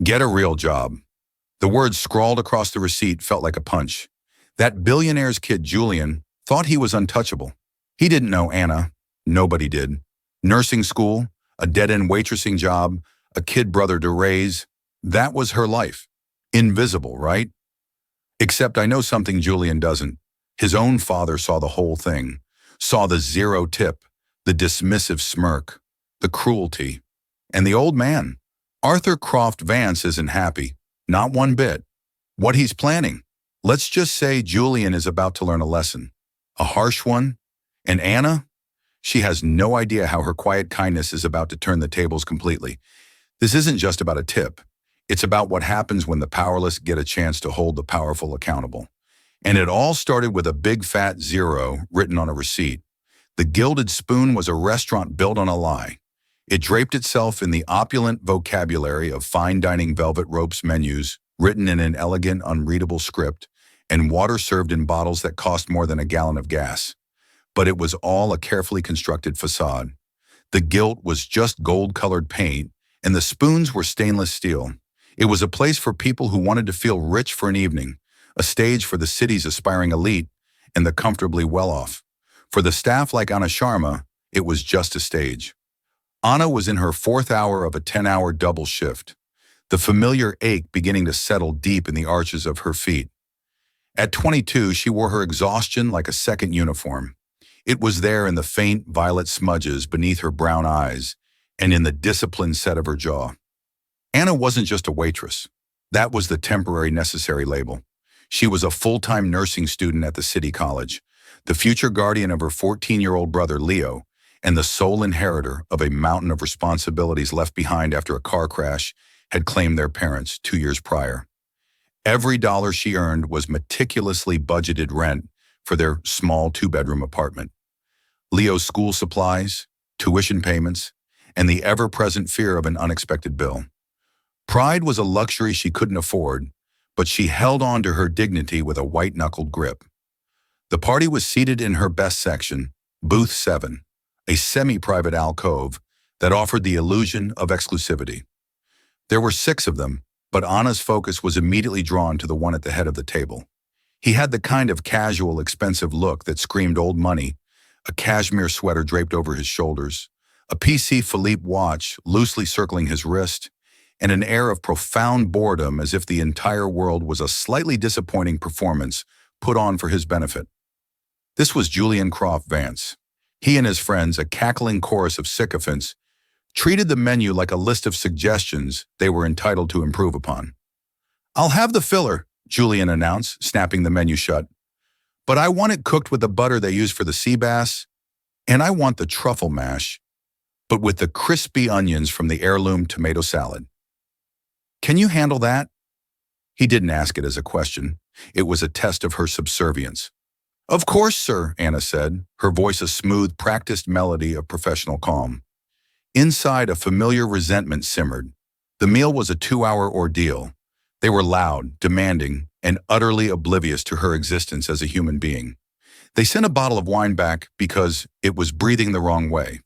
Get a real job. The words scrawled across the receipt felt like a punch. That billionaire's kid, Julian, thought he was untouchable. He didn't know Anna. Nobody did. Nursing school, a dead-end waitressing job, a kid brother to raise. That was her life. Invisible, right? Except I know something Julian doesn't. His own father saw the whole thing. Saw the zero tip, the dismissive smirk, the cruelty. And the old man, Arthur Croft Vance, isn't happy. Not one bit. What he's planning. Let's just say Julian is about to learn a lesson. A harsh one. And Anna? She has no idea how her quiet kindness is about to turn the tables completely. This isn't just about a tip. It's about what happens when the powerless get a chance to hold the powerful accountable. And it all started with a big fat zero written on a receipt. The Gilded Spoon was a restaurant built on a lie. It draped itself in the opulent vocabulary of fine dining velvet ropes menus, written in an elegant, unreadable script, and water served in bottles that cost more than a gallon of gas. But it was all a carefully constructed facade. The gilt was just gold-colored paint, and the spoons were stainless steel. It was a place for people who wanted to feel rich for an evening, a stage for the city's aspiring elite and the comfortably well-off. For the staff like Anna Sharma, it was just a stage. Anna was in her 4th hour of a 10-hour double shift, the familiar ache beginning to settle deep in the arches of her feet. At 22, she wore her exhaustion like a second uniform. It was there in the faint violet smudges beneath her brown eyes and in the disciplined set of her jaw. Anna wasn't just a waitress. That was the temporary necessary label. She was a full-time nursing student at the city college, the future guardian of her 14-year-old brother, Leo, and the sole inheritor of a mountain of responsibilities left behind after a car crash had claimed their parents 2 years prior. Every dollar she earned was meticulously budgeted rent for their small 2-bedroom apartment. Leo's school supplies, tuition payments, and the ever-present fear of an unexpected bill. Pride was a luxury she couldn't afford, but she held on to her dignity with a white-knuckled grip. The party was seated in her best section, Booth 7, a semi-private alcove that offered the illusion of exclusivity. There were 6 of them, but Anna's focus was immediately drawn to the one at the head of the table. He had the kind of casual, expensive look that screamed old money, a cashmere sweater draped over his shoulders, a PC Philippe watch loosely circling his wrist, and an air of profound boredom as if the entire world was a slightly disappointing performance put on for his benefit. This was Julian Croft Vance. He and his friends, a cackling chorus of sycophants, treated the menu like a list of suggestions they were entitled to improve upon. "I'll have the filler," Julian announced, snapping the menu shut. "But I want it cooked with the butter they use for the sea bass, and I want the truffle mash, but with the crispy onions from the heirloom tomato salad. Can you handle that?" He didn't ask it as a question. It was a test of her subservience. "Of course, sir," Anna said, her voice a smooth, practiced melody of professional calm. Inside, a familiar resentment simmered. The meal was a 2-hour ordeal. They were loud, demanding, and utterly oblivious to her existence as a human being. They sent a bottle of wine back because it was breathing the wrong way.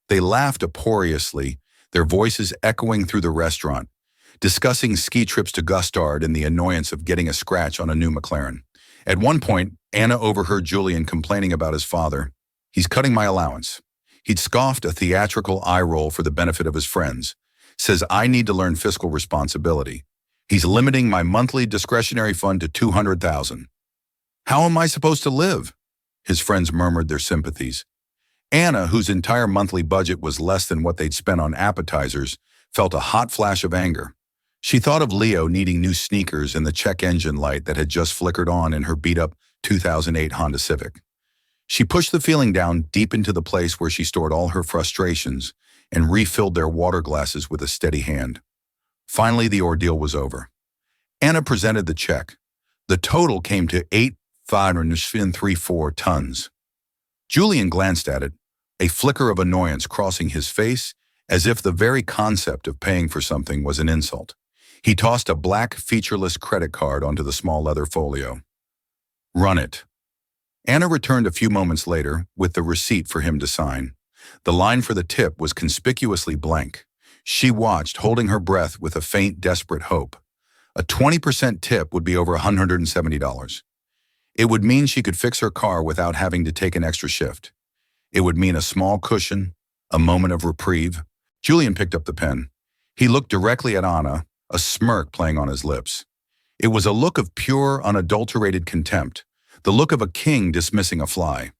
They laughed uproariously, their voices echoing through the restaurant, discussing ski trips to Gustard and the annoyance of getting a scratch on a new McLaren. At one point, Anna overheard Julian complaining about his father. "He's cutting my allowance." He'd scoffed a theatrical eye roll for the benefit of his friends. "Says I need to learn fiscal responsibility. He's limiting my monthly discretionary fund to $200,000. How am I supposed to live?" His friends murmured their sympathies. Anna, whose entire monthly budget was less than what they'd spent on appetizers, felt a hot flash of anger. She thought of Leo needing new sneakers and the check engine light that had just flickered on in her beat-up 2008 Honda Civic. She pushed the feeling down deep into the place where she stored all her frustrations and refilled their water glasses with a steady hand. Finally, the ordeal was over. Anna presented the check. The total came to 8,534 tons. Julian glanced at it, a flicker of annoyance crossing his face as if the very concept of paying for something was an insult. He tossed a black, featureless credit card onto the small leather folio. "Run it." Anna returned a few moments later with the receipt for him to sign. The line for the tip was conspicuously blank. She watched, holding her breath with a faint, desperate hope. A 20% tip would be over $170. It would mean she could fix her car without having to take an extra shift. It would mean a small cushion, a moment of reprieve. Julian picked up the pen. He looked directly at Anna, a smirk playing on his lips. It was a look of pure, unadulterated contempt, the look of a king dismissing a fly.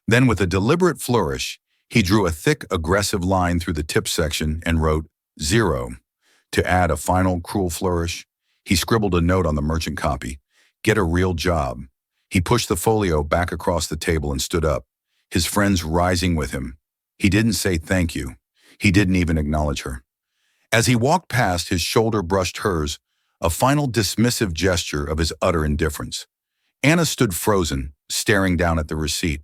Then, with a deliberate flourish, he drew a thick, aggressive line through the tip section and wrote 0. To add a final, cruel flourish, he scribbled a note on the merchant copy. Get a real job. He pushed the folio back across the table and stood up, his friends rising with him. He didn't say thank you. He didn't even acknowledge her. As he walked past, his shoulder brushed hers, a final dismissive gesture of his utter indifference. Anna stood frozen, staring down at the receipt.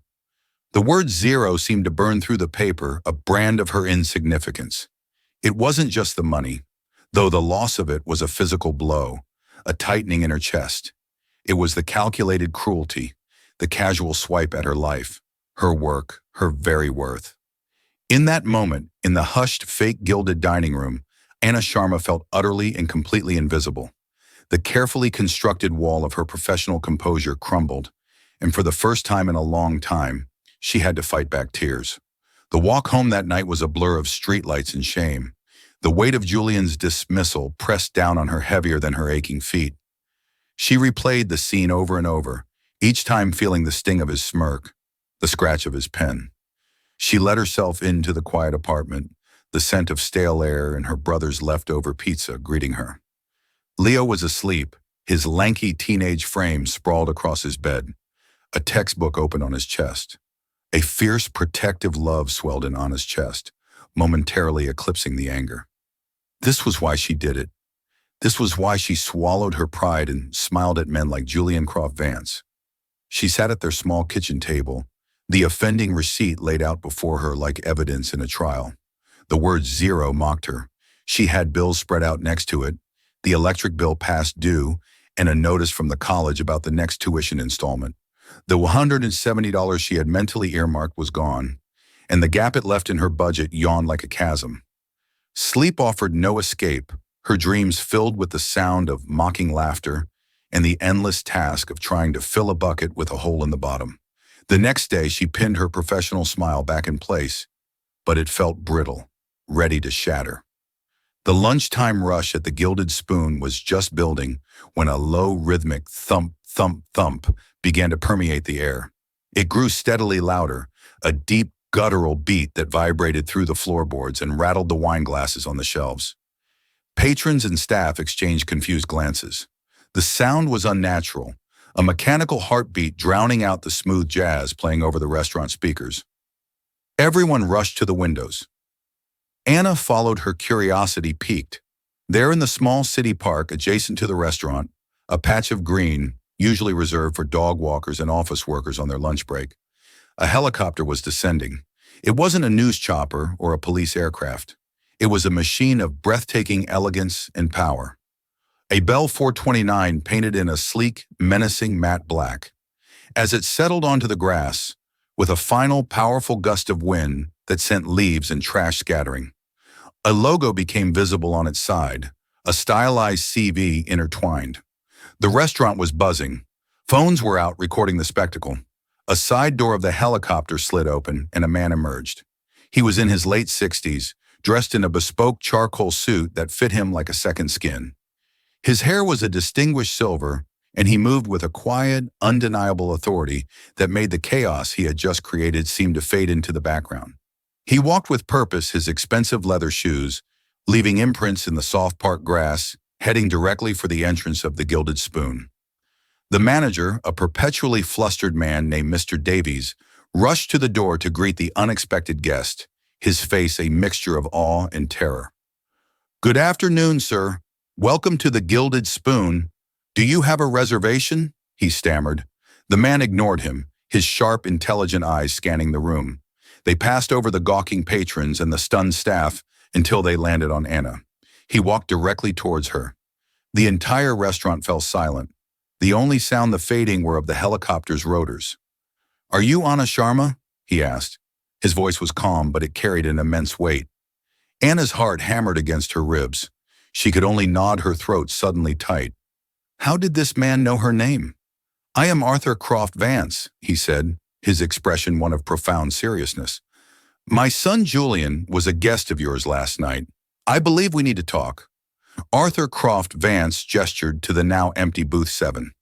The word 0 seemed to burn through the paper, a brand of her insignificance. It wasn't just the money, though the loss of it was a physical blow, a tightening in her chest. It was the calculated cruelty, the casual swipe at her life, her work, her very worth. In that moment, in the hushed, fake-gilded dining room, Anna Sharma felt utterly and completely invisible. The carefully constructed wall of her professional composure crumbled, and for the first time in a long time, she had to fight back tears. The walk home that night was a blur of streetlights and shame. The weight of Julian's dismissal pressed down on her heavier than her aching feet. She replayed the scene over and over, each time feeling the sting of his smirk, the scratch of his pen. She let herself into the quiet apartment, the scent of stale air and her brother's leftover pizza greeting her. Leo was asleep, his lanky teenage frame sprawled across his bed, a textbook open on his chest. A fierce, protective love swelled in Anna's chest, momentarily eclipsing the anger. This was why she did it. This was why she swallowed her pride and smiled at men like Julian Croft Vance. She sat at their small kitchen table, the offending receipt laid out before her like evidence in a trial. The word 0 mocked her. She had bills spread out next to it, the electric bill past due, and a notice from the college about the next tuition installment. The $170 she had mentally earmarked was gone, and the gap it left in her budget yawned like a chasm. Sleep offered no escape, her dreams filled with the sound of mocking laughter and the endless task of trying to fill a bucket with a hole in the bottom. The next day, she pinned her professional smile back in place, but it felt brittle, ready to shatter. The lunchtime rush at the Gilded Spoon was just building when a low, rhythmic thump, thump, thump began to permeate the air. It grew steadily louder, a deep, guttural beat that vibrated through the floorboards and rattled the wine glasses on the shelves. Patrons and staff exchanged confused glances. The sound was unnatural, a mechanical heartbeat drowning out the smooth jazz playing over the restaurant speakers. Everyone rushed to the windows. Anna followed, her curiosity piqued. There in the small city park adjacent to the restaurant, a patch of green, usually reserved for dog walkers and office workers on their lunch break, a helicopter was descending. It wasn't a news chopper or a police aircraft. It was a machine of breathtaking elegance and power. A Bell 429 painted in a sleek, menacing matte black. As it settled onto the grass, with a final powerful gust of wind that sent leaves and trash scattering, a logo became visible on its side, a stylized CV intertwined. The restaurant was buzzing. Phones were out recording the spectacle. A side door of the helicopter slid open and a man emerged. He was in his late 60s, dressed in a bespoke charcoal suit that fit him like a second skin. His hair was a distinguished silver, and he moved with a quiet, undeniable authority that made the chaos he had just created seem to fade into the background. He walked with purpose, his expensive leather shoes, leaving imprints in the soft park grass, heading directly for the entrance of the Gilded Spoon. The manager, a perpetually flustered man named Mr. Davies, rushed to the door to greet the unexpected guest, his face a mixture of awe and terror. "Good afternoon, sir. Welcome to the Gilded Spoon. Do you have a reservation?" he stammered. The man ignored him, his sharp, intelligent eyes scanning the room. They passed over the gawking patrons and the stunned staff until they landed on Anna. He walked directly towards her. The entire restaurant fell silent. The only sound the fading were of the helicopter's rotors. "Are you Anna Sharma?" he asked. His voice was calm, but it carried an immense weight. Anna's heart hammered against her ribs. She could only nod, her throat suddenly tight. How did this man know her name? I am Arthur Croft Vance, he said, his expression one of profound seriousness. My son Julian was a guest of yours last night. I believe we need to talk. Arthur Croft Vance gestured to the now empty booth 7.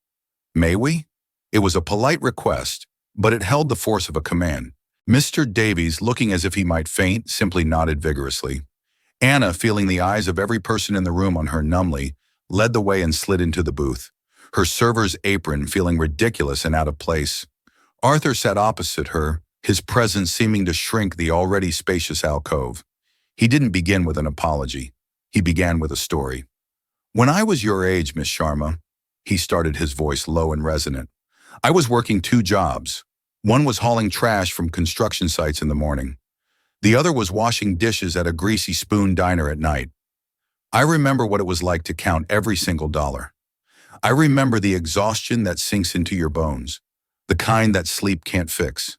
May we? It was a polite request, but it held the force of a command. Mr. Davies, looking as if he might faint, simply nodded vigorously. Anna, feeling the eyes of every person in the room on her numbly, led the way and slid into the booth, her server's apron feeling ridiculous and out of place. Arthur sat opposite her, his presence seeming to shrink the already spacious alcove. He didn't begin with an apology. He began with a story. When I was your age, Miss Sharma, he started, his voice low and resonant, I was working 2 jobs. One was hauling trash from construction sites in the morning. The other was washing dishes at a greasy spoon diner at night. I remember what it was like to count every single dollar. I remember the exhaustion that sinks into your bones, the kind that sleep can't fix.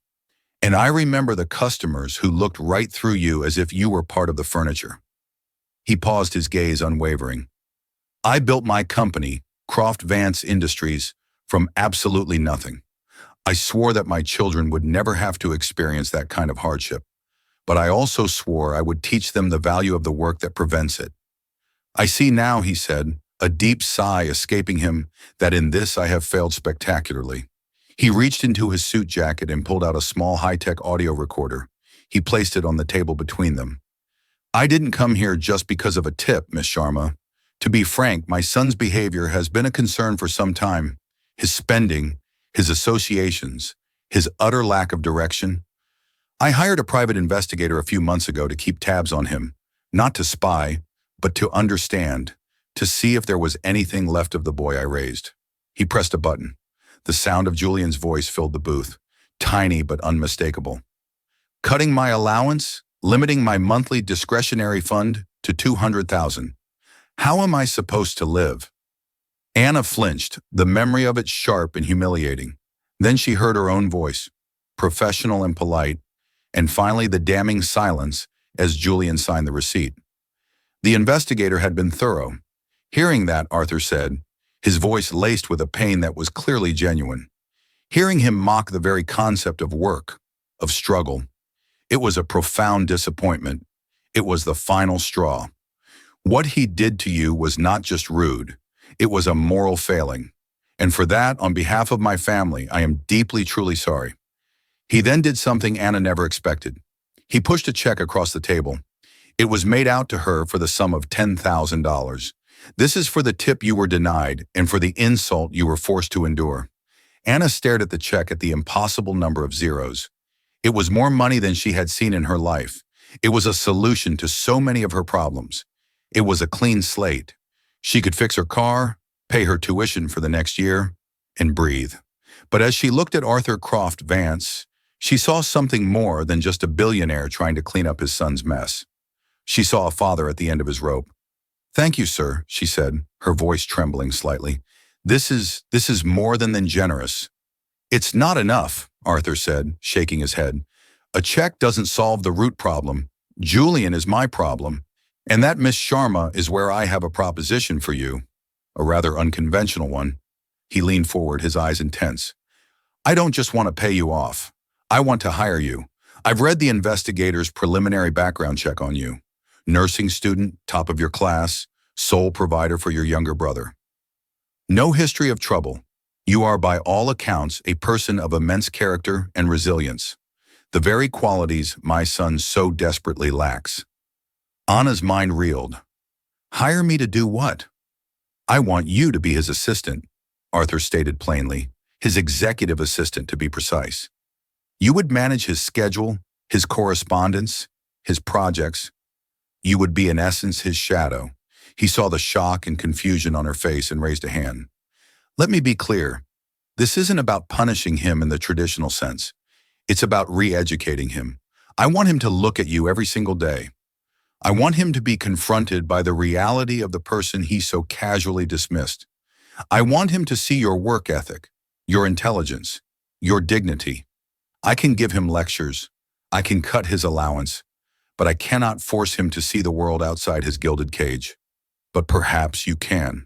And I remember the customers who looked right through you as if you were part of the furniture. He paused, his gaze unwavering. I built my company, Croft Vance Industries, from absolutely nothing. I swore that my children would never have to experience that kind of hardship. But I also swore I would teach them the value of the work that prevents it. I see now, he said, a deep sigh escaping him, that in this I have failed spectacularly. He reached into his suit jacket and pulled out a small high-tech audio recorder. He placed it on the table between them. I didn't come here just because of a tip, Miss Sharma. To be frank, my son's behavior has been a concern for some time. His spending, his associations, his utter lack of direction. I hired a private investigator a few months ago to keep tabs on him, not to spy, but to understand, to see if there was anything left of the boy I raised. He pressed a button. The sound of Julian's voice filled the booth, tiny but unmistakable. Cutting my allowance, limiting my monthly discretionary fund to $200,000. How am I supposed to live? Anna flinched, the memory of it sharp and humiliating. Then she heard her own voice, professional and polite, and finally the damning silence as Julian signed the receipt. The investigator had been thorough. Hearing that, Arthur said, his voice laced with a pain that was clearly genuine. Hearing him mock the very concept of work, of struggle, it was a profound disappointment. It was the final straw. What he did to you was not just rude, it was a moral failing. And for that, on behalf of my family, I am deeply, truly sorry. He then did something Anna never expected. He pushed a check across the table. It was made out to her for the sum of $10,000. This is for the tip you were denied and for the insult you were forced to endure. Anna stared at the check at the impossible number of zeros. It was more money than she had seen in her life. It was a solution to so many of her problems. It was a clean slate. She could fix her car, pay her tuition for the next year, and breathe. But as she looked at Arthur Croft Vance, she saw something more than just a billionaire trying to clean up his son's mess. She saw a father at the end of his rope. Thank you, sir, she said, her voice trembling slightly. This is more than generous. It's not enough, Arthur said, shaking his head. A check doesn't solve the root problem. Julian is my problem. And that, Miss Sharma, is where I have a proposition for you. A rather unconventional one. He leaned forward, his eyes intense. I don't just want to pay you off. I want to hire you. I've read the investigator's preliminary background check on you. Nursing student, top of your class, sole provider for your younger brother. No history of trouble. You are by all accounts a person of immense character and resilience. The very qualities my son so desperately lacks. Anna's mind reeled. Hire me to do what? I want you to be his assistant, Arthur stated plainly, his executive assistant to be precise. You would manage his schedule, his correspondence, his projects. You would be in essence his shadow. He saw the shock and confusion on her face and raised a hand. Let me be clear. This isn't about punishing him in the traditional sense. It's about re-educating him. I want him to look at you every single day. I want him to be confronted by the reality of the person he so casually dismissed. I want him to see your work ethic, your intelligence, your dignity. I can give him lectures. I can cut his allowance. but I cannot force him to see the world outside his gilded cage. But perhaps you can.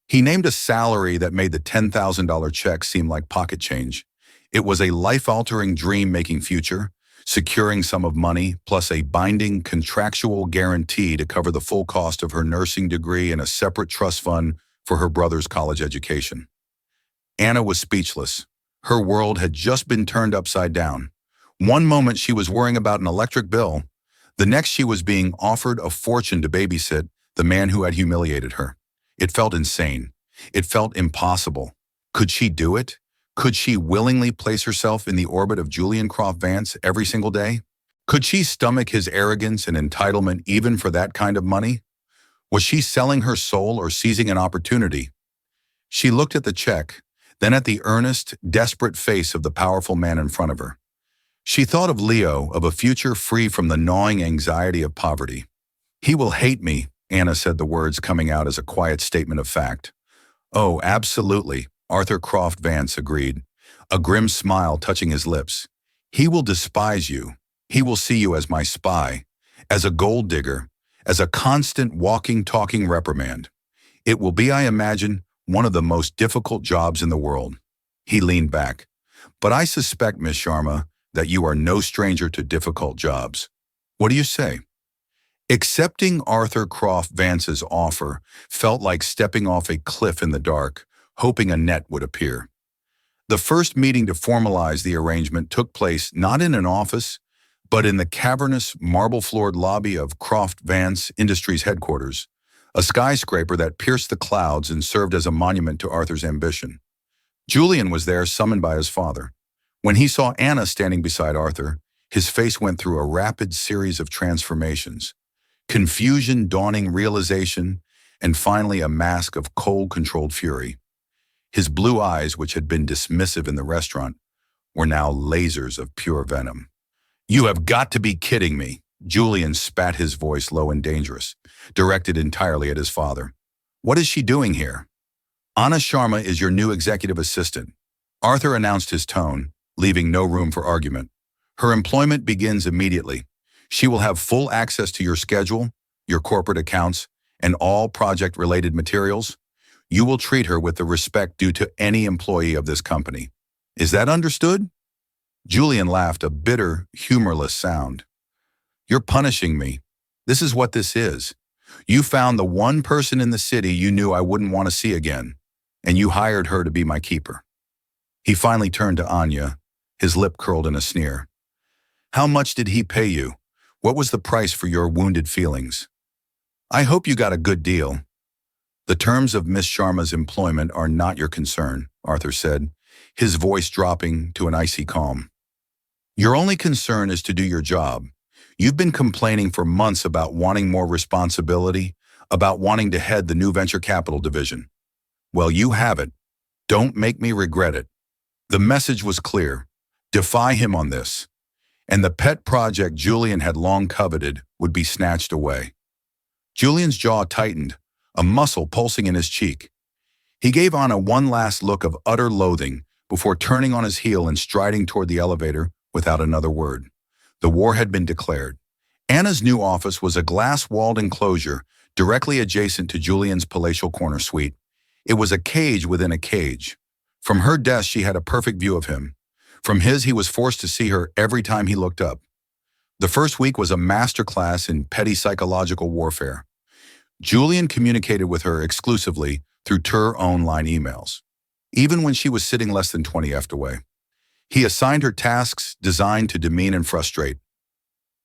He named a salary that made the $10,000 check seem like pocket change. It was a life-altering dream-making future, securing sum of money plus a binding contractual guarantee to cover the full cost of her nursing degree and a separate trust fund for her brother's college education. Anna was speechless. Her world had just been turned upside down. One moment she was worrying about an electric bill. The next she was being offered a fortune to babysit the man who had humiliated her. It felt insane. It felt impossible. Could she do it? Could she willingly place herself in the orbit of Julian Croft Vance every single day? Could she stomach his arrogance and entitlement even for that kind of money? Was she selling her soul or seizing an opportunity? She looked at the check, then at the earnest, desperate face of the powerful man in front of her. She thought of Leo, of a future free from the gnawing anxiety of poverty. "He will hate me," Anna said, the words coming out as a quiet statement of fact. "Oh, absolutely," Arthur Croft Vance agreed, a grim smile touching his lips. "He will despise you. He will see you as my spy, as a gold digger, as a constant walking, talking reprimand. It will be, I imagine, one of the most difficult jobs in the world." He leaned back. "But I suspect, Miss Sharma, that you are no stranger to difficult jobs. What do you say?" Accepting Arthur Croft Vance's offer felt like stepping off a cliff in the dark, hoping a net would appear. The first meeting to formalize the arrangement took place not in an office, but in the cavernous, marble-floored lobby of Croft Vance Industries headquarters, a skyscraper that pierced the clouds and served as a monument to Arthur's ambition. Julian was there, summoned by his father. When he saw Anna standing beside Arthur, his face went through a rapid series of transformations. Confusion, dawning realization, and finally a mask of cold, controlled fury. His blue eyes, which had been dismissive in the restaurant, were now lasers of pure venom. "You have got to be kidding me." Julian spat, his voice low and dangerous, directed entirely at his father. "What is she doing here?" "Anna Sharma is your new executive assistant," Arthur announced, his tone leaving no room for argument. "Her employment begins immediately. She will have full access to your schedule, your corporate accounts, and all project-related materials. You will treat her with the respect due to any employee of this company. Is that understood?" Julian laughed, a bitter, humorless sound. "You're punishing me. This is what this is. You found the one person in the city you knew I wouldn't want to see again, and you hired her to be my keeper." He finally turned to Anya, his lip curled in a sneer. "How much did he pay you? What was the price for your wounded feelings?" "I hope you got a good deal." "The terms of Miss Sharma's employment are not your concern," Arthur said, his voice dropping to an icy calm. "Your only concern is to do your job. You've been complaining for months about wanting more responsibility, about wanting to head the new venture capital division. Well, you have it. Don't make me regret it." The message was clear. Defy him on this, and the pet project Julian had long coveted would be snatched away. Julian's jaw tightened, a muscle pulsing in his cheek. He gave Anna one last look of utter loathing before turning on his heel and striding toward the elevator without another word. The war had been declared. Anna's new office was a glass-walled enclosure directly adjacent to Julian's palatial corner suite. It was a cage within a cage. From her desk, she had a perfect view of him. From his, he was forced to see her every time he looked up. The first week was a masterclass in petty psychological warfare. Julian communicated with her exclusively through online emails, even when she was sitting less than 20 feet away. He assigned her tasks designed to demean and frustrate.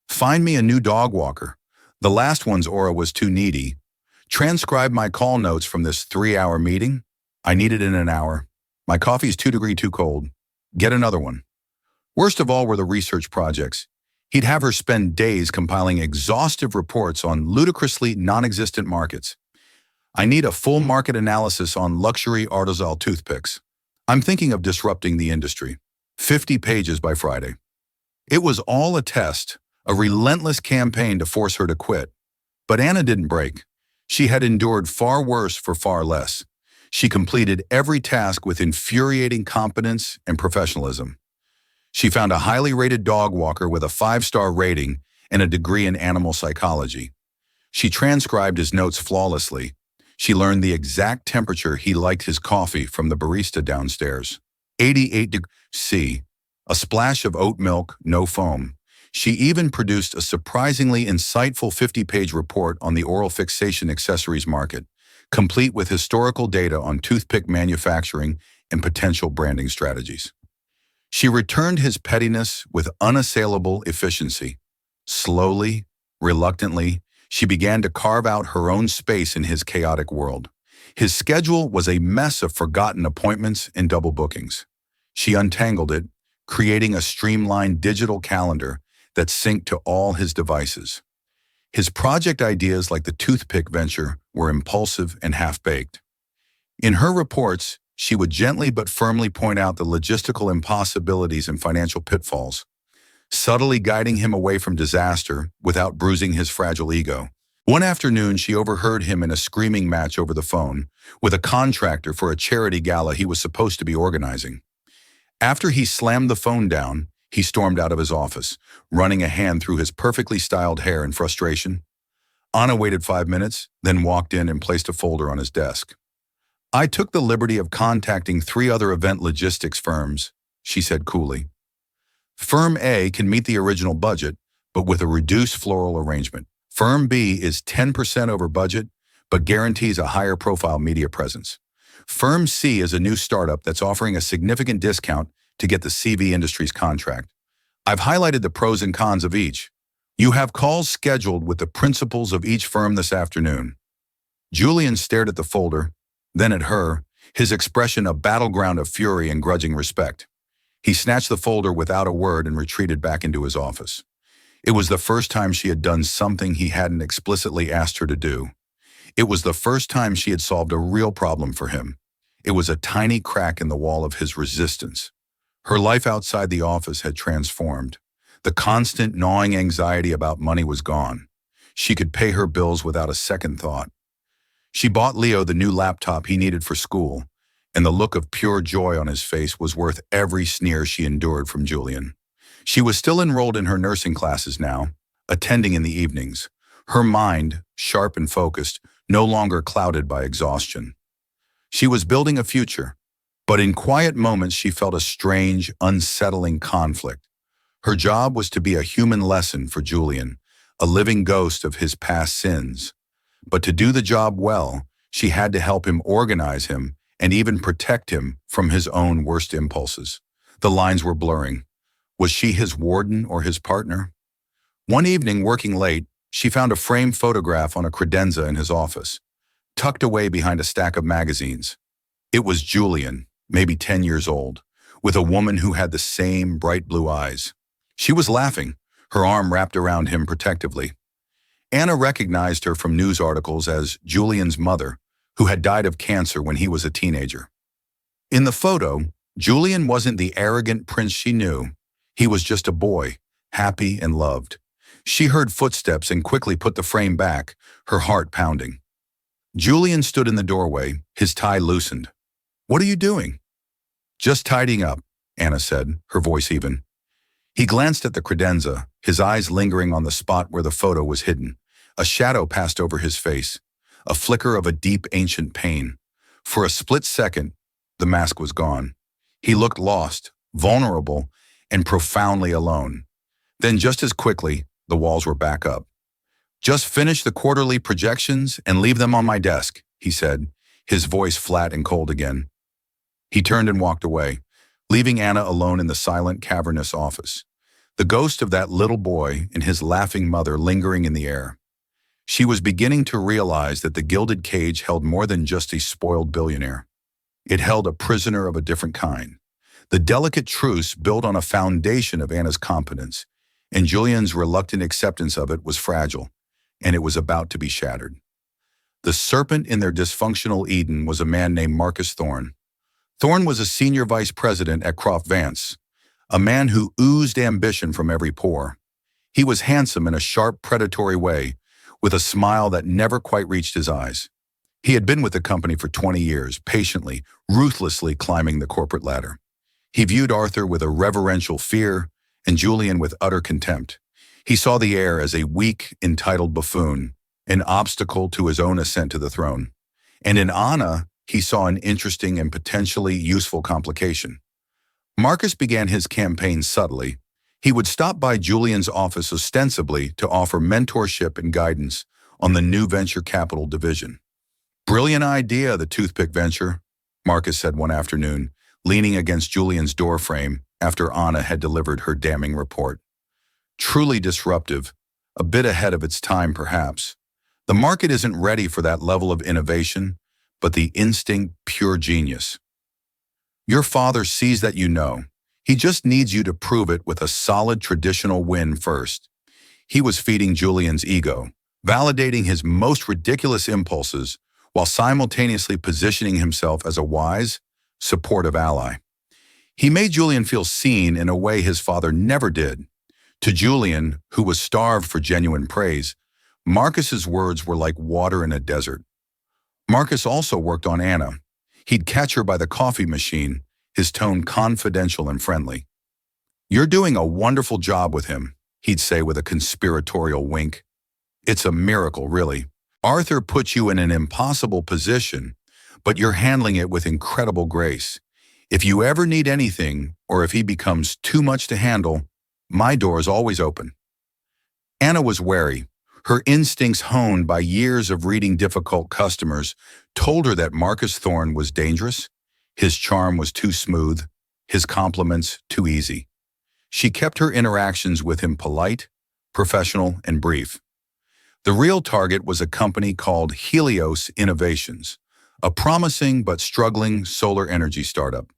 "Find me a new dog walker. The last one's aura was too needy. Transcribe my call notes from this 3-hour meeting. I need it in an hour. My coffee's 2 degrees too cold. Get another one." Worst of all were the research projects. He'd have her spend days compiling exhaustive reports on ludicrously non-existent markets. "I need a full market analysis on luxury artisanal toothpicks. I'm thinking of disrupting the industry. 50 pages by Friday." It was all a test, a relentless campaign to force her to quit. But Anna didn't break. She had endured far worse for far less. She completed every task with infuriating competence and professionalism. She found a highly rated dog walker with a 5-star rating and a degree in animal psychology. She transcribed his notes flawlessly. She learned the exact temperature he liked his coffee from the barista downstairs. 88 degrees C, a splash of oat milk, no foam. She even produced a surprisingly insightful 50-page report on the oral fixation accessories market, complete with historical data on toothpick manufacturing and potential branding strategies. She returned his pettiness with unassailable efficiency. Slowly, reluctantly, she began to carve out her own space in his chaotic world. His schedule was a mess of forgotten appointments and double bookings. She untangled it, creating a streamlined digital calendar that synced to all his devices. His project ideas, like the toothpick venture, were impulsive and half-baked. In her reports, she would gently but firmly point out the logistical impossibilities and financial pitfalls, subtly guiding him away from disaster without bruising his fragile ego. One afternoon, she overheard him in a screaming match over the phone with a contractor for a charity gala he was supposed to be organizing. After he slammed the phone down, he stormed out of his office, running a hand through his perfectly styled hair in frustration. Anna waited 5 minutes, then walked in and placed a folder on his desk. "I took the liberty of contacting 3 other event logistics firms," she said coolly. "Firm A can meet the original budget, but with a reduced floral arrangement. Firm B is 10% over budget, but guarantees a higher profile media presence. Firm C is a new startup that's offering a significant discount to get the CV Industries contract. I've highlighted the pros and cons of each. You have calls scheduled with the principals of each firm this afternoon." Julian stared at the folder, then at her, his expression a battleground of fury and grudging respect. He snatched the folder without a word and retreated back into his office. It was the first time she had done something he hadn't explicitly asked her to do. It was the first time she had solved a real problem for him. It was a tiny crack in the wall of his resistance. Her life outside the office had transformed. The constant gnawing anxiety about money was gone. She could pay her bills without a second thought. She bought Leo the new laptop he needed for school, and the look of pure joy on his face was worth every sneer she endured from Julian. She was still enrolled in her nursing classes now, attending in the evenings, her mind, sharp and focused, no longer clouded by exhaustion. She was building a future, but in quiet moments she felt a strange, unsettling conflict. Her job was to be a human lesson for Julian, a living ghost of his past sins. But to do the job well, she had to help him, organize him, and even protect him from his own worst impulses. The lines were blurring. Was she his warden or his partner? One evening, working late, she found a framed photograph on a credenza in his office, tucked away behind a stack of magazines. It was Julian, maybe 10 years old, with a woman who had the same bright blue eyes. She was laughing, her arm wrapped around him protectively. Anna recognized her from news articles as Julian's mother, who had died of cancer when he was a teenager. In the photo, Julian wasn't the arrogant prince she knew. He was just a boy, happy and loved. She heard footsteps and quickly put the frame back, her heart pounding. Julian stood in the doorway, his tie loosened. "What are you doing?" "Just tidying up," Anna said, her voice even. He glanced at the credenza, his eyes lingering on the spot where the photo was hidden. A shadow passed over his face, a flicker of a deep, ancient pain. For a split second, the mask was gone. He looked lost, vulnerable, and profoundly alone. Then just as quickly, the walls were back up. "Just finish the quarterly projections and leave them on my desk," he said, his voice flat and cold again. He turned and walked away, leaving Anna alone in the silent, cavernous office, the ghost of that little boy and his laughing mother lingering in the air. She was beginning to realize that the gilded cage held more than just a spoiled billionaire. It held a prisoner of a different kind. The delicate truce built on a foundation of Anna's competence, and Julian's reluctant acceptance of it was fragile, and it was about to be shattered. The serpent in their dysfunctional Eden was a man named Marcus Thorne. Thorne was a senior vice president at Croft Vance, a man who oozed ambition from every pore. He was handsome in a sharp, predatory way, with a smile that never quite reached his eyes. He had been with the company for 20 years, patiently, ruthlessly climbing the corporate ladder. He viewed Arthur with a reverential fear and Julian with utter contempt. He saw the heir as a weak, entitled buffoon, an obstacle to his own ascent to the throne. And in Anna, he saw an interesting and potentially useful complication. Marcus began his campaign subtly. He would stop by Julian's office ostensibly to offer mentorship and guidance on the new venture capital division. "Brilliant idea, the toothpick venture," Marcus said one afternoon, leaning against Julian's doorframe after Anna had delivered her damning report. "Truly disruptive, a bit ahead of its time perhaps. The market isn't ready for that level of innovation, but the instinct, pure genius. Your father sees that you know. He just needs you to prove it with a solid traditional win first." He was feeding Julian's ego, validating his most ridiculous impulses while simultaneously positioning himself as a wise, supportive ally. He made Julian feel seen in a way his father never did. To Julian, who was starved for genuine praise, Marcus's words were like water in a desert. Marcus also worked on Anna. He'd catch her by the coffee machine, his tone confidential and friendly. "You're doing a wonderful job with him," he'd say with a conspiratorial wink. "It's a miracle, really. Arthur put you in an impossible position, but you're handling it with incredible grace. If you ever need anything, or if he becomes too much to handle, my door is always open." Anna was wary. Her instincts, honed by years of reading difficult customers, told her that Marcus Thorne was dangerous. His charm was too smooth, his compliments too easy. She kept her interactions with him polite, professional, and brief. The real target was a company called Helios Innovations, a promising but struggling solar energy startup.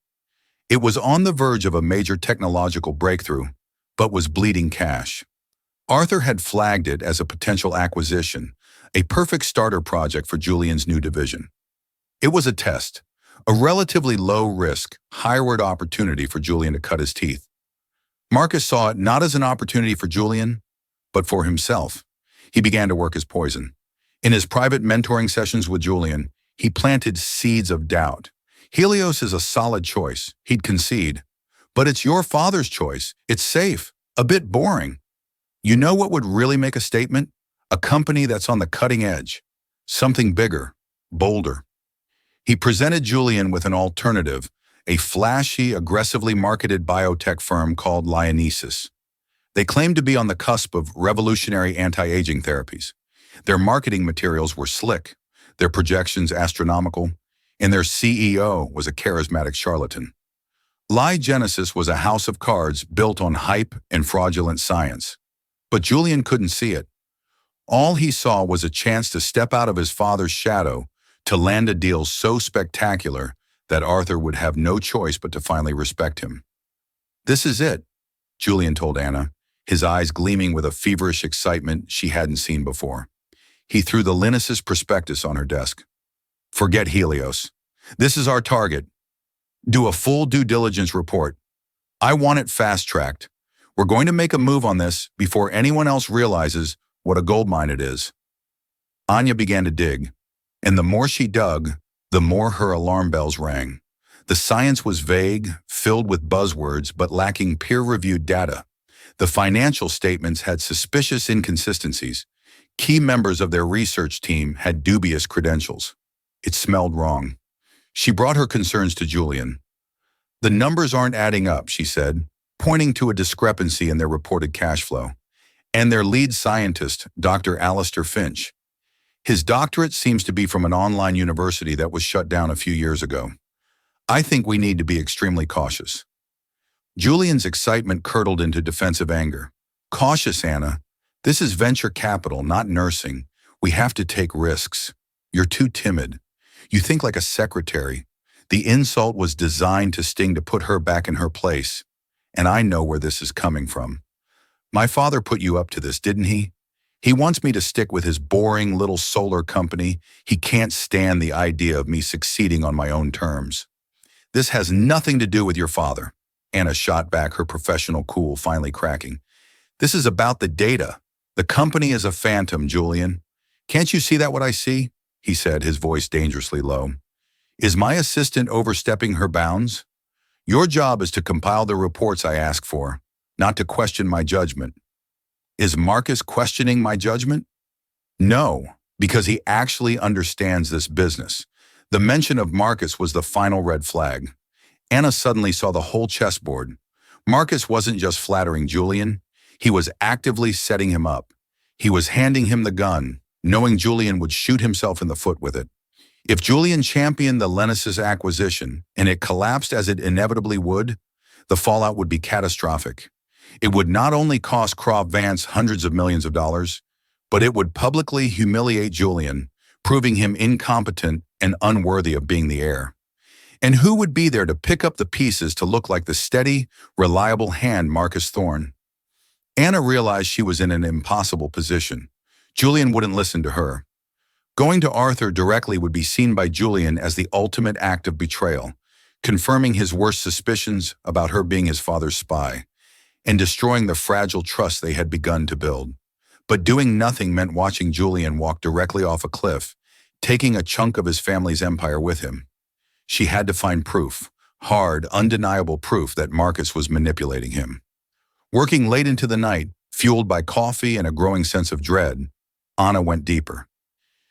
It was on the verge of a major technological breakthrough, but was bleeding cash. Arthur had flagged it as a potential acquisition, a perfect starter project for Julian's new division. It was a test, a relatively low-risk, high-reward opportunity for Julian to cut his teeth. Marcus saw it not as an opportunity for Julian, but for himself. He began to work his poison. In his private mentoring sessions with Julian, he planted seeds of doubt. "Helios is a solid choice," he'd concede. "But it's your father's choice. It's safe, a bit boring. You know what would really make a statement? A company that's on the cutting edge. Something bigger, bolder." He presented Julian with an alternative, a flashy, aggressively marketed biotech firm called Lionesis. They claimed to be on the cusp of revolutionary anti-aging therapies. Their marketing materials were slick, their projections astronomical, and their CEO was a charismatic charlatan. Genesis was a house of cards built on hype and fraudulent science. But Julian couldn't see it. All he saw was a chance to step out of his father's shadow to land a deal so spectacular that Arthur would have no choice but to finally respect him. "This is it," Julian told Anna, his eyes gleaming with a feverish excitement she hadn't seen before. He threw the Lionesis prospectus on her desk. "Forget Helios. This is our target. Do a full due diligence report. I want it fast-tracked. We're going to make a move on this before anyone else realizes what a goldmine it is." Anya began to dig, and the more she dug, the more her alarm bells rang. The science was vague, filled with buzzwords, but lacking peer-reviewed data. The financial statements had suspicious inconsistencies. Key members of their research team had dubious credentials. It smelled wrong. She brought her concerns to Julian. "The numbers aren't adding up," she said, pointing to a discrepancy in their reported cash flow. "And their lead scientist, Dr. Alistair Finch. His doctorate seems to be from an online university that was shut down a few years ago. I think we need to be extremely cautious." Julian's excitement curdled into defensive anger. "Cautious, Anna. This is venture capital, not nursing. We have to take risks. You're too timid. You think like a secretary." The insult was designed to sting, to put her back in her place. "And I know where this is coming from. My father put you up to this, didn't he? He wants me to stick with his boring little solar company. He can't stand the idea of me succeeding on my own terms." "This has nothing to do with your father," Anna shot back, her professional cool finally cracking. "This is about the data. The company is a phantom, Julian. Can't you see that what I see?" he said, his voice dangerously low. "Is my assistant overstepping her bounds? Your job is to compile the reports I ask for, not to question my judgment." Is Marcus questioning my judgment? No, because he actually understands this business. The mention of Marcus was the final red flag. Anna suddenly saw the whole chessboard. Marcus wasn't just flattering Julian, he was actively setting him up. He was handing him the gun, knowing Julian would shoot himself in the foot with it. If Julian championed the Lennis's acquisition, and it collapsed as it inevitably would, the fallout would be catastrophic. It would not only cost Croft Vance hundreds of millions of dollars, but it would publicly humiliate Julian, proving him incompetent and unworthy of being the heir. And who would be there to pick up the pieces to look like the steady, reliable hand Marcus Thorne? Anna realized she was in an impossible position. Julian wouldn't listen to her. Going to Arthur directly would be seen by Julian as the ultimate act of betrayal, confirming his worst suspicions about her being his father's spy, and destroying the fragile trust they had begun to build. But doing nothing meant watching Julian walk directly off a cliff, taking a chunk of his family's empire with him. She had to find proof, hard, undeniable proof that Marcus was manipulating him. Working late into the night, fueled by coffee and a growing sense of dread, Anna went deeper.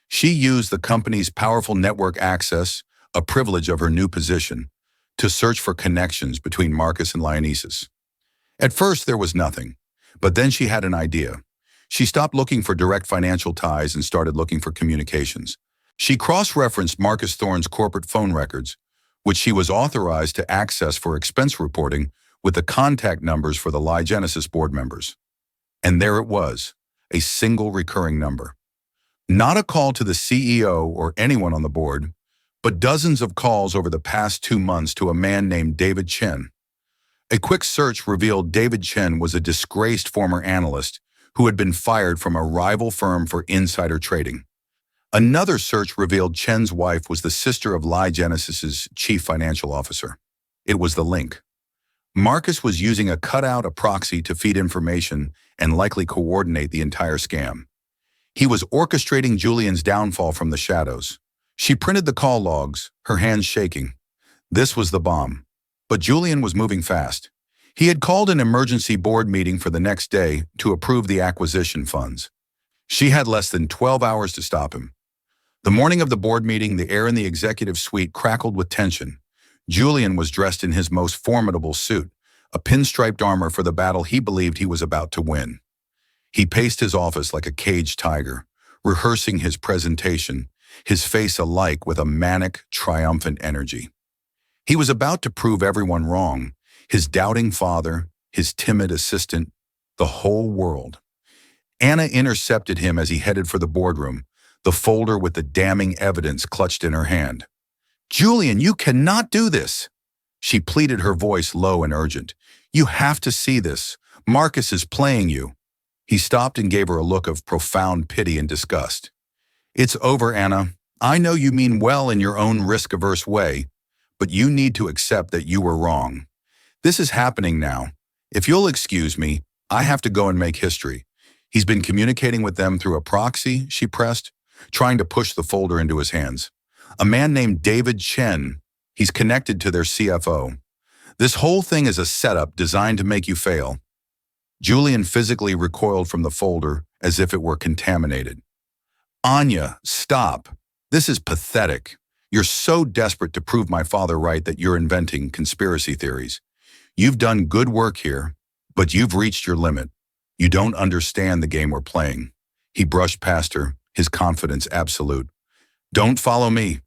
She used the company's powerful network access, a privilege of her new position, to search for connections between Marcus and Dionysus. At first, there was nothing, but then she had an idea. She stopped looking for direct financial ties and started looking for communications. She cross-referenced Marcus Thorne's corporate phone records, which she was authorized to access for expense reporting, with the contact numbers for the Genesis board members. And there it was, a single recurring number. Not a call to the CEO or anyone on the board, but dozens of calls over the past 2 months to a man named David Chen. A quick search revealed David Chen was a disgraced former analyst who had been fired from a rival firm for insider trading. Another search revealed Chen's wife was the sister of Genesis's chief financial officer. It was the link. Marcus was using a proxy to feed information and likely coordinate the entire scam. He was orchestrating Julian's downfall from the shadows. She printed the call logs, her hands shaking. This was the bomb. But Julian was moving fast. He had called an emergency board meeting for the next day to approve the acquisition funds. She had less than 12 hours to stop him. The morning of the board meeting, the air in the executive suite crackled with tension. Julian was dressed in his most formidable suit, a pinstriped armor for the battle he believed he was about to win. He paced his office like a caged tiger, rehearsing his presentation, his face alight with a manic, triumphant energy. He was about to prove everyone wrong, his doubting father, his timid assistant, the whole world. Anna intercepted him as he headed for the boardroom, the folder with the damning evidence clutched in her hand. "Julian, you cannot do this!" She pleaded, her voice low and urgent. "You have to see this. Marcus is playing you." He stopped and gave her a look of profound pity and disgust. "It's over, Anna. I know you mean well in your own risk-averse way, but you need to accept that you were wrong. This is happening now. If you'll excuse me, I have to go and make history." "He's been communicating with them through a proxy," she pressed, trying to push the folder into his hands. "A man named David Chen. He's connected to their CFO. This whole thing is a setup designed to make you fail." Julian physically recoiled from the folder as if it were contaminated. "Anya, stop. This is pathetic. You're so desperate to prove my father right that you're inventing conspiracy theories. You've done good work here, but you've reached your limit. You don't understand the game we're playing." He brushed past her, his confidence absolute. "Don't follow me.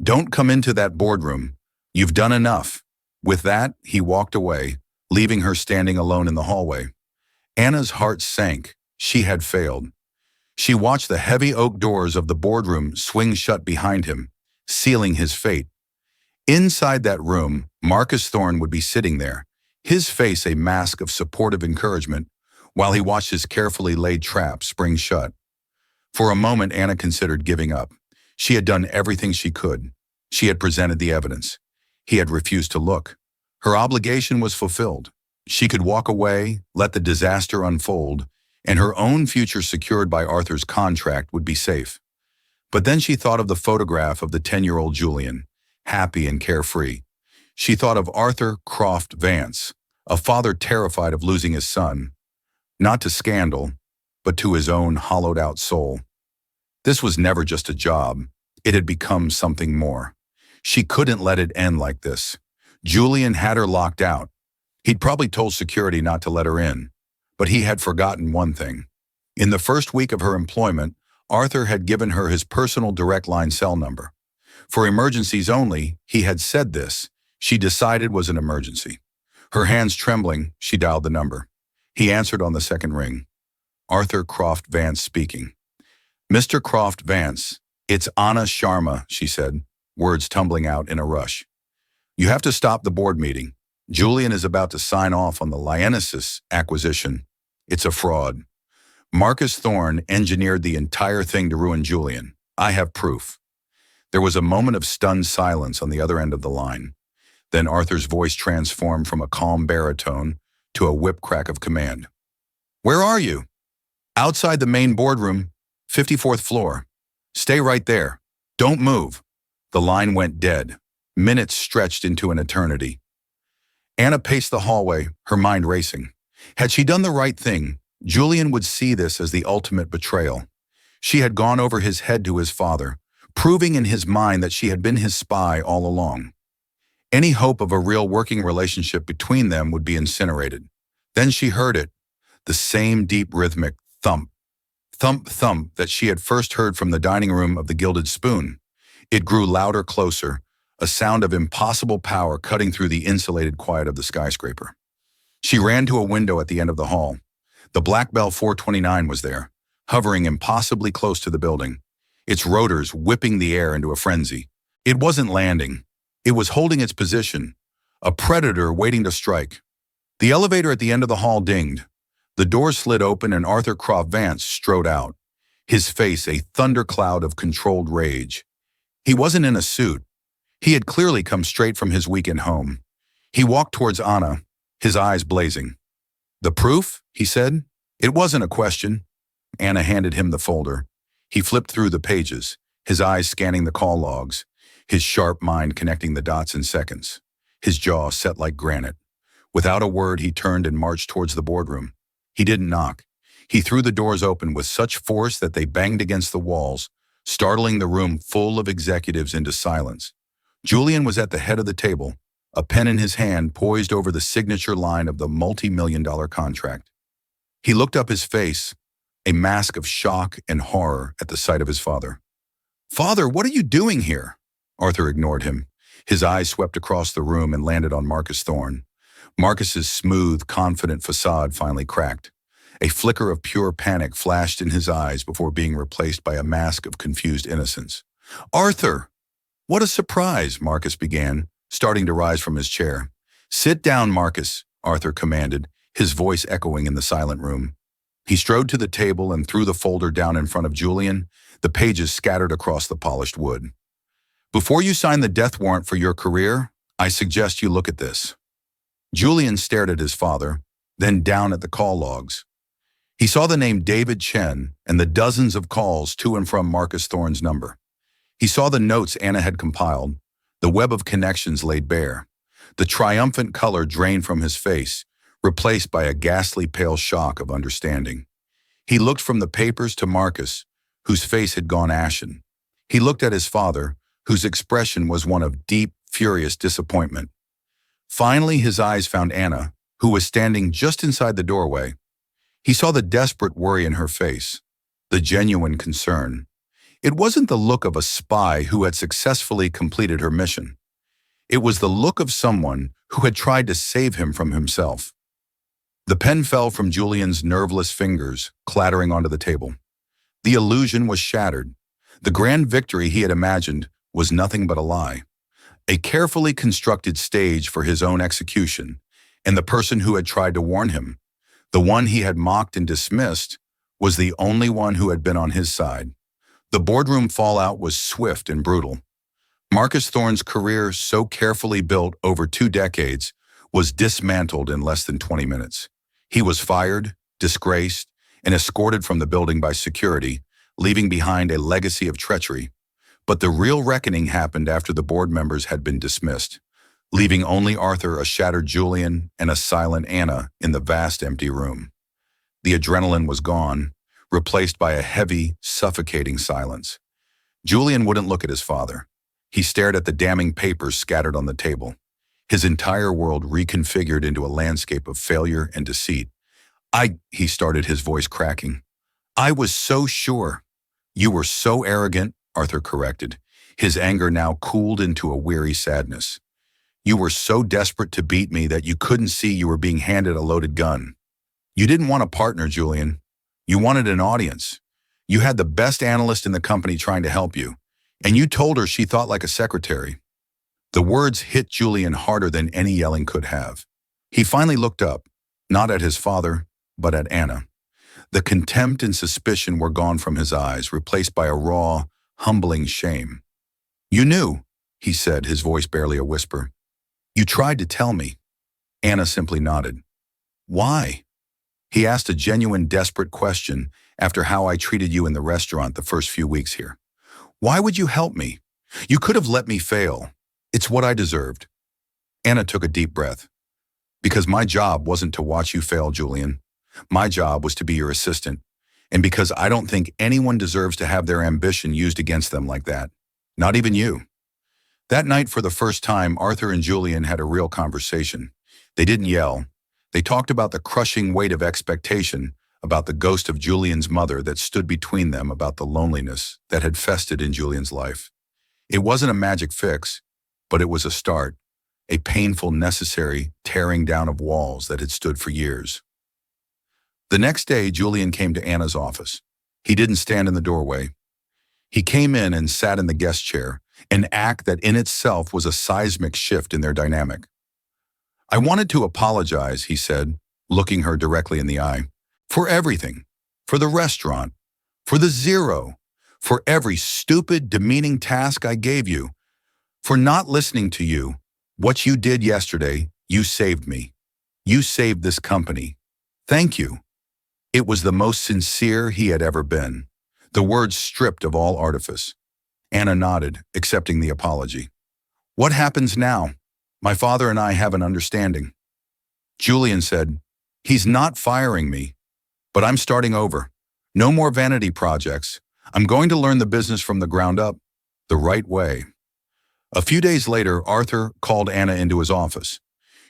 Don't come into that boardroom. You've done enough." With that, he walked away, leaving her standing alone in the hallway. Anna's heart sank. She had failed. She watched the heavy oak doors of the boardroom swing shut behind him, sealing his fate. Inside that room, Marcus Thorne would be sitting there, his face a mask of supportive encouragement, while he watched his carefully laid trap spring shut. For a moment, Anna considered giving up. She had done everything she could. She had presented the evidence. He had refused to look. Her obligation was fulfilled. She could walk away, let the disaster unfold, and her own future secured by Arthur's contract would be safe. But then she thought of the photograph of the 10-year-old Julian, happy and carefree. She thought of Arthur Croft Vance, a father terrified of losing his son, not to scandal, but to his own hollowed-out soul. This was never just a job. It had become something more. She couldn't let it end like this. Julian had her locked out. He'd probably told security not to let her in, but he had forgotten one thing. In the first week of her employment, Arthur had given her his personal direct line cell number. For emergencies only, he had said this. She decided was an emergency. Her hands trembling, she dialed the number. He answered on the second ring. Arthur Croft Vance speaking. Mr. Croft Vance, it's Anna Sharma, she said, words tumbling out in a rush. You have to stop the board meeting. Julian is about to sign off on the Lionesis acquisition. It's a fraud. Marcus Thorne engineered the entire thing to ruin Julian. I have proof. There was a moment of stunned silence on the other end of the line. Then Arthur's voice transformed from a calm baritone to a whip crack of command. Where are you? Outside the main boardroom, 54th floor. Stay right there. Don't move. The line went dead. Minutes stretched into an eternity. Anna paced the hallway, her mind racing. Had she done the right thing, Julian would see this as the ultimate betrayal. She had gone over his head to his father, proving in his mind that she had been his spy all along. Any hope of a real working relationship between them would be incinerated. Then she heard it, the same deep rhythmic thump, thump, thump that she had first heard from the dining room of the Gilded Spoon. It grew louder, closer, a sound of impossible power cutting through the insulated quiet of the skyscraper. She ran to a window at the end of the hall. The Black Bell 429 was there, hovering impossibly close to the building, its rotors whipping the air into a frenzy. It wasn't landing. It was holding its position, a predator waiting to strike. The elevator at the end of the hall dinged. The door slid open and Arthur Croft Vance strode out, his face a thundercloud of controlled rage. He wasn't in a suit. He had clearly come straight from his weekend home. He walked towards Anna, his eyes blazing. The proof? He said. It wasn't a question. Anna handed him the folder. He flipped through the pages, his eyes scanning the call logs, his sharp mind connecting the dots in seconds, his jaw set like granite. Without a word, he turned and marched towards the boardroom. He didn't knock. He threw the doors open with such force that they banged against the walls, startling the room full of executives into silence. Julian was at the head of the table, a pen in his hand poised over the signature line of the multi-million-dollar contract. He looked up, his face, a mask of shock and horror at the sight of his father. "Father, what are you doing here?" Arthur ignored him. His eyes swept across the room and landed on Marcus Thorne. Marcus's smooth, confident facade finally cracked. A flicker of pure panic flashed in his eyes before being replaced by a mask of confused innocence. "Arthur!" "What a surprise," Marcus began, starting to rise from his chair. "Sit down, Marcus," Arthur commanded, his voice echoing in the silent room. He strode to the table and threw the folder down in front of Julian, the pages scattered across the polished wood. "Before you sign the death warrant for your career, I suggest you look at this." Julian stared at his father, then down at the call logs. He saw the name David Chen and the dozens of calls to and from Marcus Thorne's number. He saw the notes Anna had compiled, the web of connections laid bare. The triumphant color drained from his face, replaced by a ghastly pale shock of understanding. He looked from the papers to Marcus, whose face had gone ashen. He looked at his father, whose expression was one of deep, furious disappointment. Finally, his eyes found Anna, who was standing just inside the doorway. He saw the desperate worry in her face, the genuine concern. It wasn't the look of a spy who had successfully completed her mission. It was the look of someone who had tried to save him from himself. The pen fell from Julian's nerveless fingers, clattering onto the table. The illusion was shattered. The grand victory he had imagined was nothing but a lie. A carefully constructed stage for his own execution, and the person who had tried to warn him, the one he had mocked and dismissed, was the only one who had been on his side. The boardroom fallout was swift and brutal. Marcus Thorne's career, so carefully built over 2 decades, was dismantled in less than 20 minutes. He was fired, disgraced, and escorted from the building by security, leaving behind a legacy of treachery. But the real reckoning happened after the board members had been dismissed, leaving only Arthur, a shattered Julian, and a silent Anna in the vast empty room. The adrenaline was gone. replaced by a heavy, suffocating silence. Julian wouldn't look at his father. He stared at the damning papers scattered on the table, his entire world reconfigured into a landscape of failure and deceit. He started, his voice cracking. I was so sure. You were so arrogant, Arthur corrected, his anger now cooled into a weary sadness. You were so desperate to beat me that you couldn't see you were being handed a loaded gun. You didn't want a partner, Julian. You wanted an audience. You had the best analyst in the company trying to help you, and you told her she thought like a secretary. The words hit Julian harder than any yelling could have. He finally looked up, not at his father, but at Anna. The contempt and suspicion were gone from his eyes, replaced by a raw, humbling shame. You knew, he said, his voice barely a whisper. You tried to tell me. Anna simply nodded. Why? He asked a genuine, desperate question after how I treated you in the restaurant the first few weeks here. Why would you help me? You could have let me fail. It's what I deserved. Anna took a deep breath. Because my job wasn't to watch you fail, Julian. My job was to be your assistant. And because I don't think anyone deserves to have their ambition used against them like that. Not even you. That night, for the first time, Arthur and Julian had a real conversation. They didn't yell. They talked about the crushing weight of expectation, about the ghost of Julian's mother that stood between them, about the loneliness that had festered in Julian's life. It wasn't a magic fix, but it was a start, a painful, necessary tearing down of walls that had stood for years. The next day, Julian came to Anna's office. He didn't stand in the doorway. He came in and sat in the guest chair, an act that in itself was a seismic shift in their dynamic. I wanted to apologize, he said, looking her directly in the eye, for everything, for the restaurant, for the zero, for every stupid, demeaning task I gave you, for not listening to you. What you did yesterday, you saved me. You saved this company. Thank you. It was the most sincere he had ever been, the words stripped of all artifice. Anna nodded, accepting the apology. What happens now? My father and I have an understanding. Julian said, he's not firing me, but I'm starting over. No more vanity projects. I'm going to learn the business from the ground up, the right way. A few days later, Arthur called Anna into his office.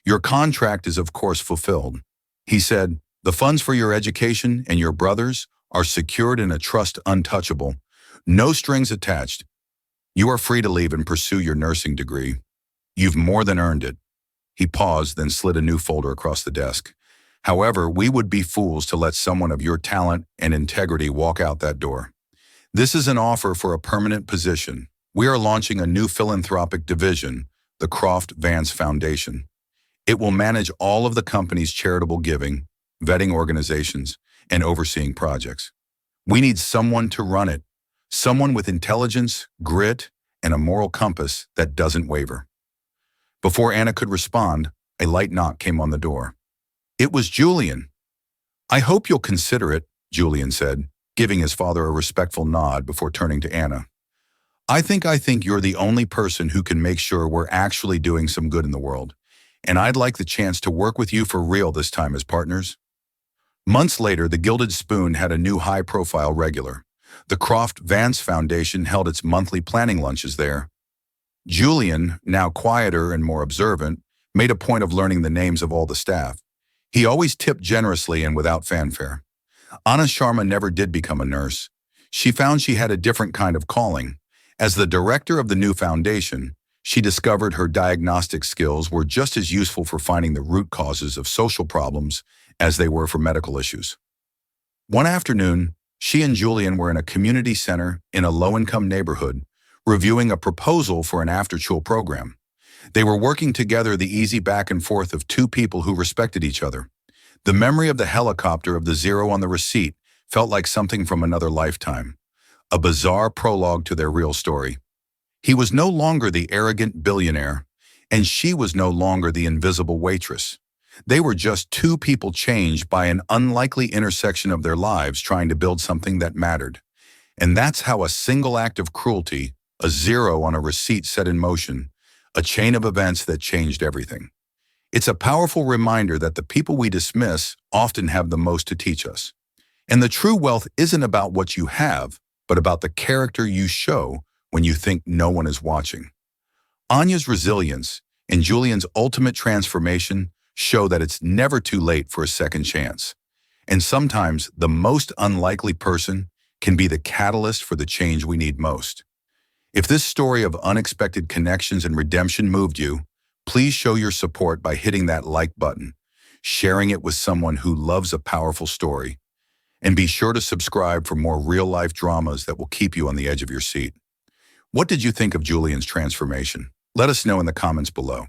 Your contract is of course fulfilled. He said, the funds for your education and your brother's are secured in a trust untouchable. No strings attached. You are free to leave and pursue your nursing degree. You've more than earned it. He paused, then slid a new folder across the desk. However, we would be fools to let someone of your talent and integrity walk out that door. This is an offer for a permanent position. We are launching a new philanthropic division, the Croft Vance Foundation. It will manage all of the company's charitable giving, vetting organizations, and overseeing projects. We need someone to run it, someone with intelligence, grit, and a moral compass that doesn't waver. Before Anna could respond, a light knock came on the door. It was Julian. I hope you'll consider it, Julian said, giving his father a respectful nod before turning to Anna. I think you're the only person who can make sure we're actually doing some good in the world, and I'd like the chance to work with you for real this time as partners. Months later, the Gilded Spoon had a new high-profile regular. The Croft Vance Foundation held its monthly planning lunches there. Julian, now quieter and more observant, made a point of learning the names of all the staff. He always tipped generously and without fanfare. Anna Sharma never did become a nurse. She found she had a different kind of calling. As the director of the new foundation, she discovered her diagnostic skills were just as useful for finding the root causes of social problems as they were for medical issues. One afternoon, she and Julian were in a community center in a low-income neighborhood, reviewing a proposal for an after-school program. They were working together, the easy back and forth of two people who respected each other. The memory of the helicopter of the zero on the receipt felt like something from another lifetime, a bizarre prologue to their real story. He was no longer the arrogant billionaire, and she was no longer the invisible waitress. They were just two people changed by an unlikely intersection of their lives trying to build something that mattered. And that's how a single act of cruelty, a zero on a receipt set in motion, a chain of events that changed everything. It's a powerful reminder that the people we dismiss often have the most to teach us. And the true wealth isn't about what you have, but about the character you show when you think no one is watching. Anya's resilience and Julian's ultimate transformation show that it's never too late for a second chance. And sometimes the most unlikely person can be the catalyst for the change we need most. If this story of unexpected connections and redemption moved you, please show your support by hitting that like button, sharing it with someone who loves a powerful story, and be sure to subscribe for more real-life dramas that will keep you on the edge of your seat. What did you think of Julian's transformation? Let us know in the comments below.